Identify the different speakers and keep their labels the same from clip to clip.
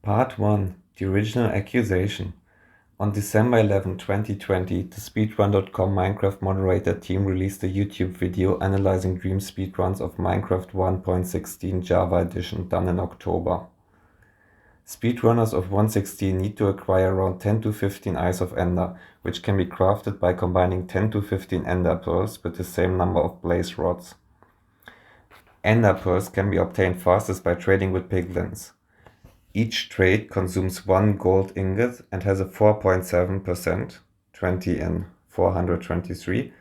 Speaker 1: Part 1. The Original Accusation. On December 11, 2020, the Speedrun.com Minecraft moderator team released a YouTube video analyzing dream speedruns of Minecraft 1.16 Java Edition done in October. Speedrunners of 1.16 need to acquire around 10 to 15 Eyes of Ender, which can be crafted by combining 10 to 15 Ender Pearls with the same number of Blaze Rods. Ender Pearls can be obtained fastest by trading with piglins. Each trade consumes 1 gold ingot and has a 4.7%, 20 in 423,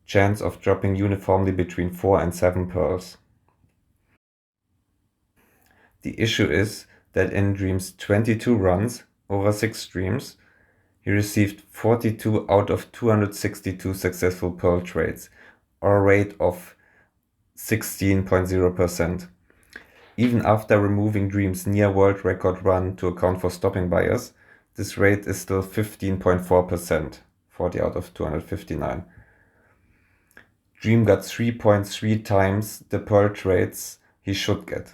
Speaker 1: chance of dropping uniformly between 4 and 7 pearls. The issue is that in Dream's 22 runs over 6 streams, he received 42 out of 262 successful pearl trades, or a rate of 16.0%. Even after removing Dream's near world record run to account for stopping bias, this rate is still 15.4%, 40 out of 259. Dream got 3.3 times the pearl trades he should get.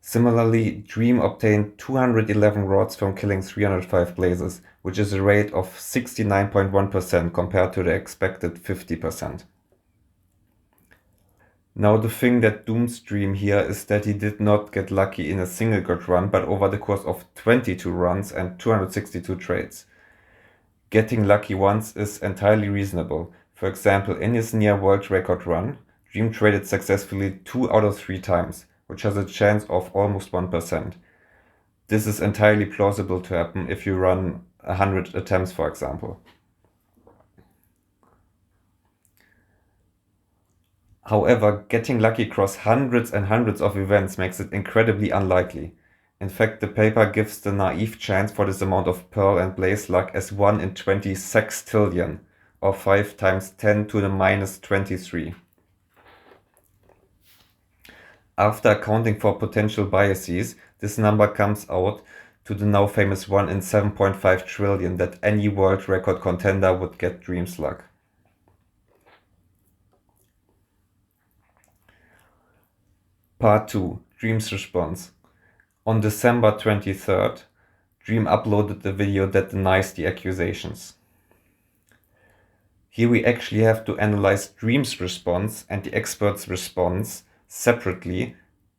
Speaker 1: Similarly, Dream obtained 211 rods from killing 305 blazes, which is a rate of 69.1% compared to the expected 50%. Now the thing that dooms Dream here is that he did not get lucky in a single good run, but over the course of 22 runs and 262 trades. Getting lucky once is entirely reasonable. For example, in his near world record run, Dream traded successfully 2 out of 3 times, which has a chance of almost 1%. This is entirely plausible to happen if you run 100 attempts, for example. However, getting lucky across hundreds and hundreds of events makes it incredibly unlikely. In fact, the paper gives the naive chance for this amount of pearl and blaze luck as 1 in 20 sextillion, or 5 times 10 to the minus 23. After accounting for potential biases, this number comes out to the now famous 1 in 7.5 trillion that any world record contender would get Dream's luck. Part 2. Dream's response. On December 23rd, Dream uploaded the video that denies the accusations. Here we actually have to analyze Dream's response and the expert's response separately,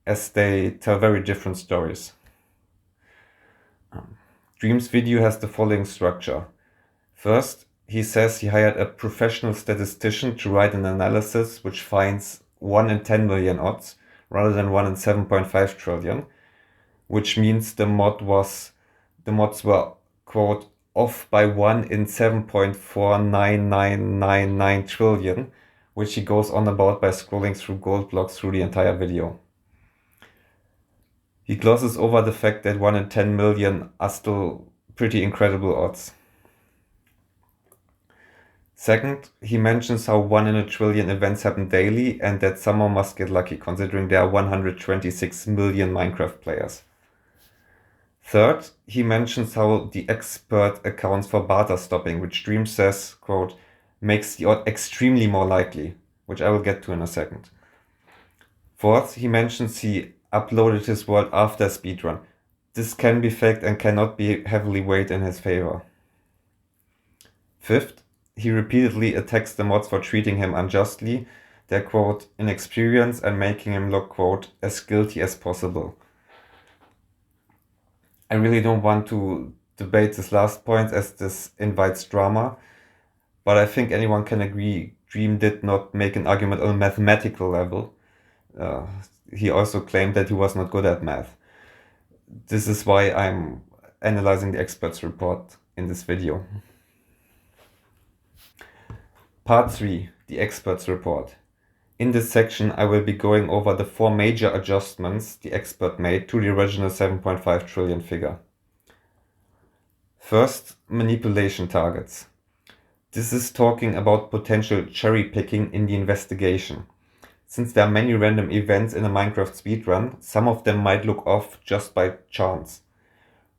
Speaker 1: as they tell very different stories. Dream's video has the following structure. First, he says he hired a professional statistician to write an analysis which finds 1 in 10 million odds, rather than 1 in 7.5 trillion, which means the mods were, quote, off by 1 in 7.49999 trillion, which he goes on about by scrolling through gold blocks through the entire video. He glosses over the fact that 1 in 10 million are still pretty incredible odds. Second, he mentions how 1 in a trillion events happen daily and that someone must get lucky, considering there are 126 million Minecraft players. Third, he mentions how the expert accounts for barter stopping, which Dream says, quote, makes the odd extremely more likely, which I will get to in a second. Fourth, he mentions he uploaded his world after speedrun. This can be faked and cannot be heavily weighed in his favor. Fifth, he repeatedly attacks the mods for treating him unjustly, their, quote, inexperience, and making him look, quote, as guilty as possible. I really don't want to debate this last point as this invites drama, but I think anyone can agree Dream did not make an argument on a mathematical level. He also claimed that he was not good at math. This is why I'm analyzing the expert's report in this video. Part 3. The expert's report. In this section, I will be going over the 4 major adjustments the expert made to the original 7.5 trillion figure. First, manipulation targets. This is talking about potential cherry picking in the investigation. Since there are many random events in a Minecraft speedrun, some of them might look off just by chance.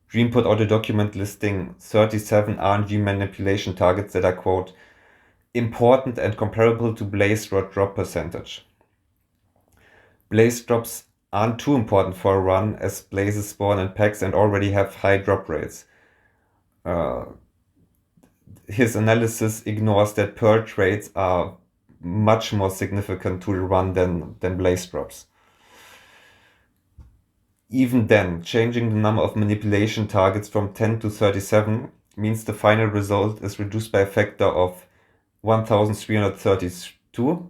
Speaker 1: Dream put out a document listing 37 RNG manipulation targets that are, quote, important and comparable to blaze rod drop percentage. Blaze drops aren't too important for a run, as blazes spawn in packs and already have high drop rates. His analysis ignores that purge rates are much more significant to the run than blaze drops. Even then, changing the number of manipulation targets from 10 to 37 means the final result is reduced by a factor of 1332,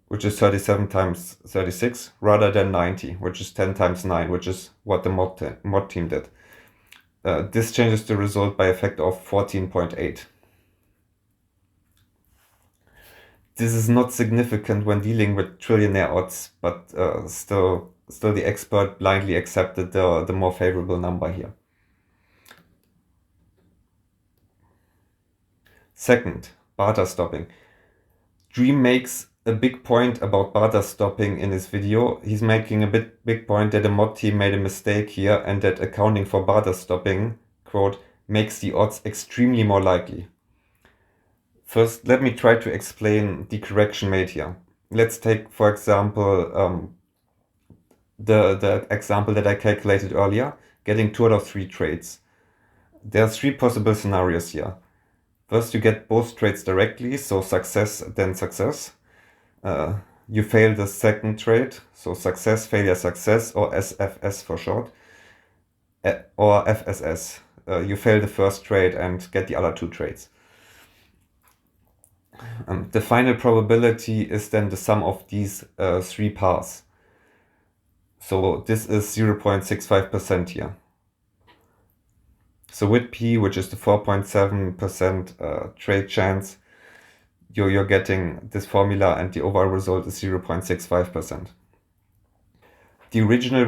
Speaker 1: which is 37 times 36, rather than 90, which is 10 times 9, which is what the mod team did. This changes the result by a factor of 14.8. This is not significant when dealing with trillionaire odds, but still the expert blindly accepted the more favorable number here. Second, barter stopping. Dream makes a big point about barter stopping in his video. He's making a big point that the mod team made a mistake here and that accounting for barter stopping, quote, makes the odds extremely more likely. First, let me try to explain the correction made here. Let's take, for example, the example that I calculated earlier, getting 2 out of 3 trades. There are 3 possible scenarios here. First, you get both trades directly, so success, then success. You fail the second trade, so success, failure, success, or SFS for short, or FSS. You fail the first trade and get the other 2 trades. The final probability is then the sum of these 3 paths. So this is 0.65% here. So with P, which is the 4.7% trade chance, you're getting this formula, and the overall result is 0.65%. The original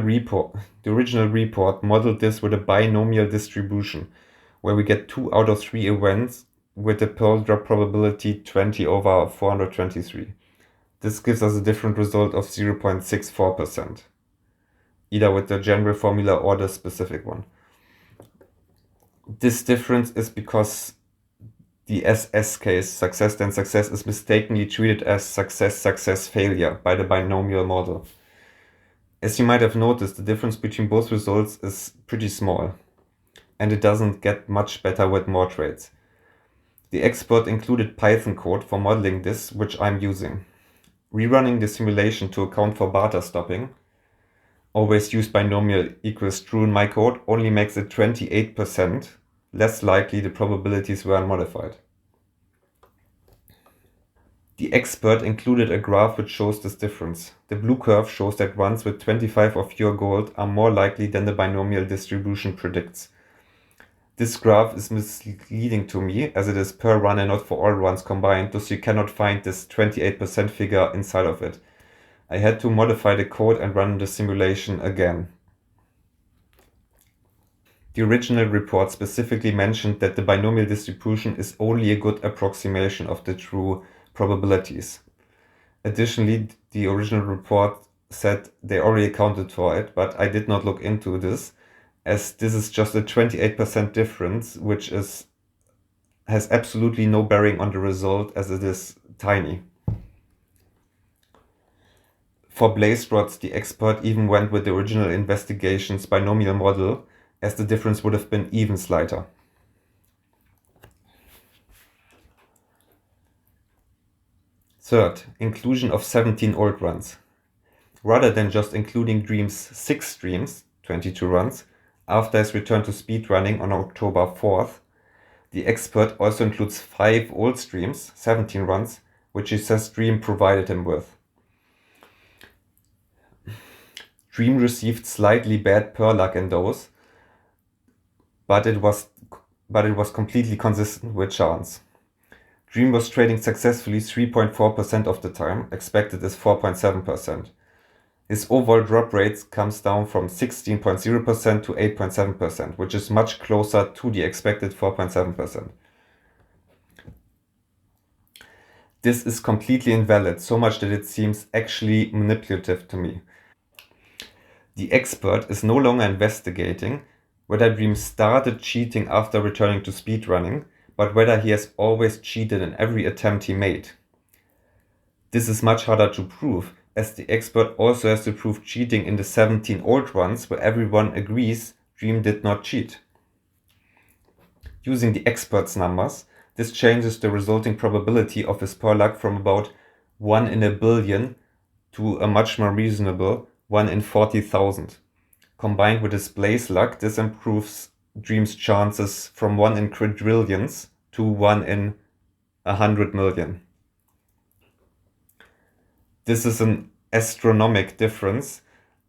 Speaker 1: report modeled this with a binomial distribution, where we get 2 out of 3 events with a pearl drop probability 20 over 423. This gives us a different result of 0.64%, either with the general formula or the specific one. This difference is because the SS case, success then success, is mistakenly treated as success failure by the binomial model. As you might have noticed, the difference between both results is pretty small, and it doesn't get much better with more trades. The expert included Python code for modeling this, which I'm using. Rerunning the simulation to account for barter stopping, always use binomial equals true in my code, only makes it 28% less likely the probabilities were unmodified. The expert included a graph which shows this difference. The blue curve shows that runs with 25 or fewer gold are more likely than the binomial distribution predicts. This graph is misleading to me, as it is per run and not for all runs combined, thus you cannot find this 28% figure inside of it. I had to modify the code and run the simulation again. The original report specifically mentioned that the binomial distribution is only a good approximation of the true probabilities. Additionally, the original report said they already accounted for it, but I did not look into this, as this is just a 28% difference, which has absolutely no bearing on the result, as it is tiny. For blaze rods, the expert even went with the original investigation's binomial model, as the difference would have been even slighter. Third, inclusion of 17 old runs. Rather than just including Dream's 6 streams, 22 runs, after his return to speedrunning on October 4th, the expert also includes 5 old streams, 17 runs, which he says Dream provided him with. Dream received slightly bad per luck in those, but it was completely consistent with chance. Dream was trading successfully 3.4% of the time, expected is 4.7%. His overall drop rate comes down from 16.0% to 8.7%, which is much closer to the expected 4.7%. This is completely invalid, so much that it seems actually manipulative to me. The expert is no longer investigating whether Dream started cheating after returning to speedrunning, but whether he has always cheated in every attempt he made. This is much harder to prove, as the expert also has to prove cheating in the 17 old runs where everyone agrees Dream did not cheat. Using the expert's numbers, this changes the resulting probability of his poor luck from about 1 in a billion to a much more reasonable 1 in 40,000. Combined with his blaze luck, this improves Dream's chances from 1 in quadrillions to 1 in 100 million. This is an astronomical difference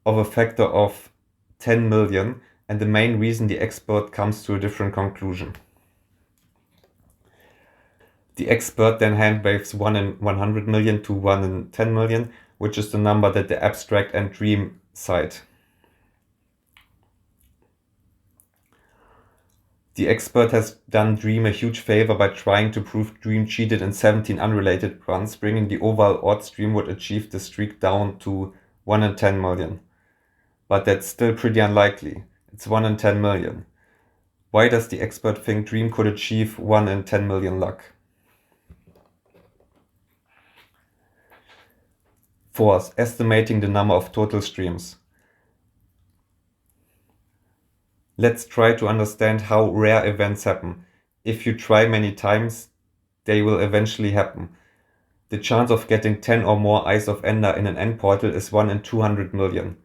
Speaker 1: of a factor of 10 million, and the main reason the expert comes to a different conclusion. The expert then handwaves 1 in 100 million to 1 in 10 million, which is the number that the abstract and Dream cite. The expert has done Dream a huge favor by trying to prove Dream cheated in 17 unrelated runs, bringing the overall odds Dream would achieve the streak down to 1 in 10 million. But that's still pretty unlikely. It's 1 in 10 million. Why does the expert think Dream could achieve 1 in 10 million luck? Fourth, estimating the number of total streams. Let's try to understand how rare events happen. If you try many times, they will eventually happen. The chance of getting 10 or more Eyes of Ender in an end portal is 1 in 200 million.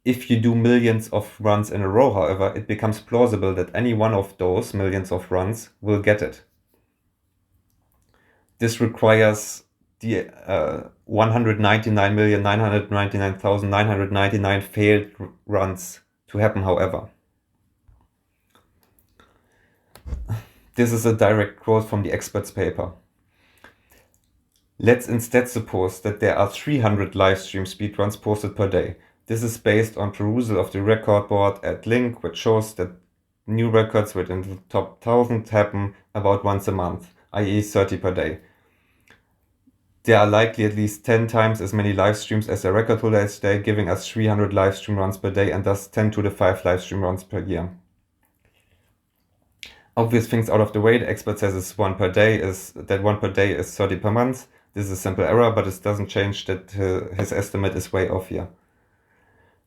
Speaker 1: If you do millions of runs in a row, however, it becomes plausible that any one of those millions of runs will get it. This requires the 199,999,999 failed runs to happen, however. This is a direct quote from the expert's paper. Let's instead suppose that there are 300 livestream speedruns posted per day. This is based on perusal of the record board at Link, which shows that new records within the top 1000 happen about once a month, i.e. 30 per day. There are likely at least 10 times as many live streams as the record holder is today, giving us 300 live stream runs per day and thus 10 to the 5 live stream runs per year. Obvious things out of the way, the expert says is 1 per day is 30 per month. This is a simple error, but it doesn't change that his estimate is way off here.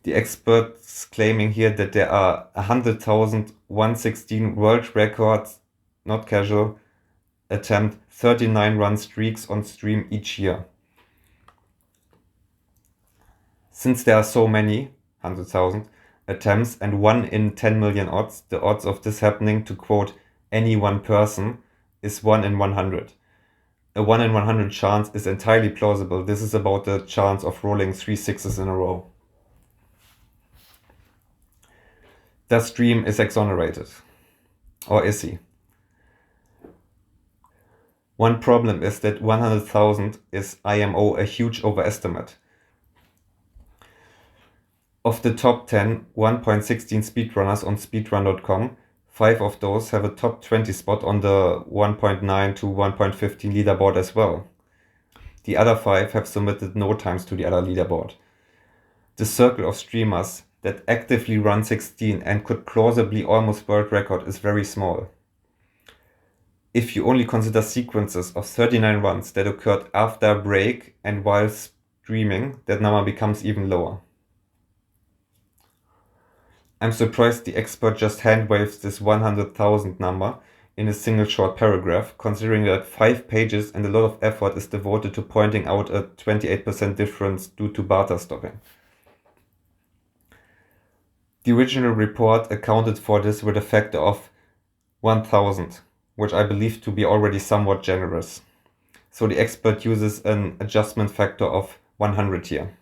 Speaker 1: The expert's claiming here that there are 100,116 world records, not casual, attempt 39 run streaks on stream each year. Since there are so many, 100,000, attempts and 1 in 10 million odds, the odds of this happening to quote any one person is 1 in 100. A 1 in 100 chance is entirely plausible. This is about the chance of rolling 3 sixes in a row. Thus Dream is exonerated. Or is he? One problem is that 100,000 is IMO a huge overestimate. Of the top 10 1.16 speedrunners on speedrun.com, 5 of those have a top 20 spot on the 1.9 to 1.15 leaderboard as well. The other 5 have submitted no times to the other leaderboard. The circle of streamers that actively run 16 and could plausibly almost world record is very small. If you only consider sequences of 39 runs that occurred after a break and while streaming, that number becomes even lower. I'm surprised the expert just handwaves this 100,000 number in a single short paragraph, considering that 5 pages and a lot of effort is devoted to pointing out a 28% difference due to barter stopping. The original report accounted for this with a factor of 1,000, which I believe to be already somewhat generous. So the expert uses an adjustment factor of 100 here.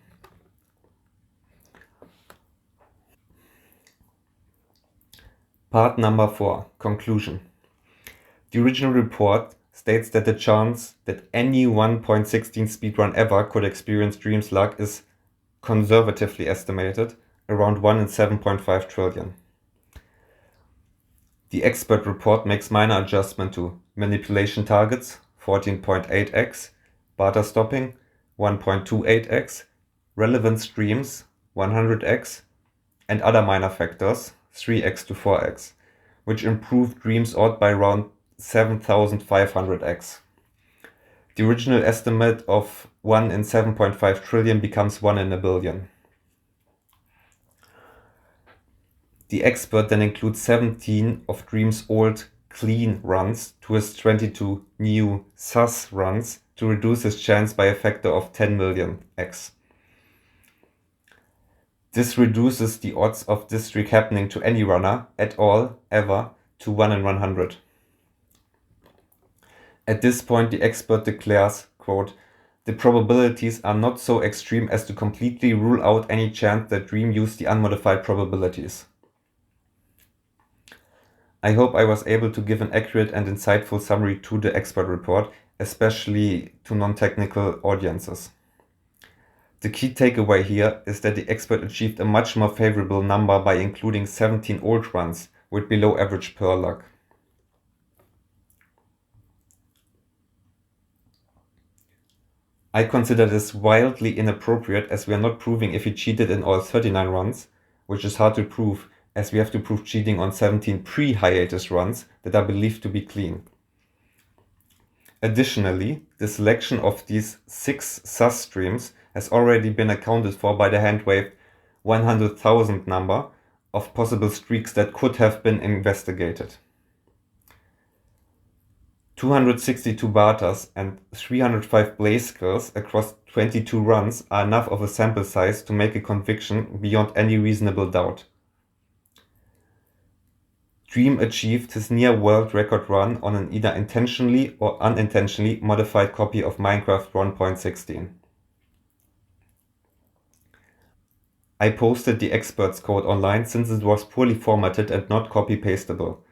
Speaker 1: Part number 4, conclusion. The original report states that the chance that any 1.16 speedrun ever could experience Dream's luck is conservatively estimated around 1 in 7.5 trillion. The expert report makes minor adjustment to manipulation targets 14.8x, barter stopping 1.28x, relevant streams 100x, and other minor factors 3x to 4x, which improved Dream's odd by around 7,500x. The original estimate of 1 in 7.5 trillion becomes 1 in a billion. The expert then includes 17 of Dream's old clean runs to his 22 new sus runs to reduce his chance by a factor of 10 million x. This reduces the odds of this trick happening to any runner at all, ever, to 1 in 100. At this point, the expert declares, quote, "The probabilities are not so extreme as to completely rule out any chance that Dream used the unmodified probabilities." I hope I was able to give an accurate and insightful summary to the expert report, especially to non-technical audiences. The key takeaway here is that the expert achieved a much more favorable number by including 17 old runs with below average Pearl luck. I consider this wildly inappropriate, as we are not proving if he cheated in all 39 runs, which is hard to prove as we have to prove cheating on 17 pre-hiatus runs that are believed to be clean. Additionally, the selection of these 6 sus streams has already been accounted for by the hand-waved 100,000 number of possible streaks that could have been investigated. 262 Bartas and 305 Blaze skills across 22 runs are enough of a sample size to make a conviction beyond any reasonable doubt. Dream achieved his near world record run on an either intentionally or unintentionally modified copy of Minecraft 1.16. I posted the expert's code online since it was poorly formatted and not copy-pastable.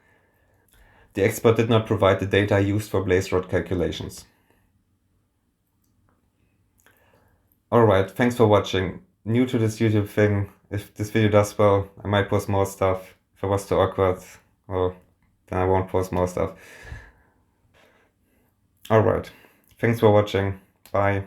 Speaker 1: The expert did not provide the data used for Blaze Rod calculations. Alright, thanks for watching. New to this YouTube thing, if this video does well, I might post more stuff. If I was too awkward, well, then I won't post more stuff. Alright, thanks for watching. Bye.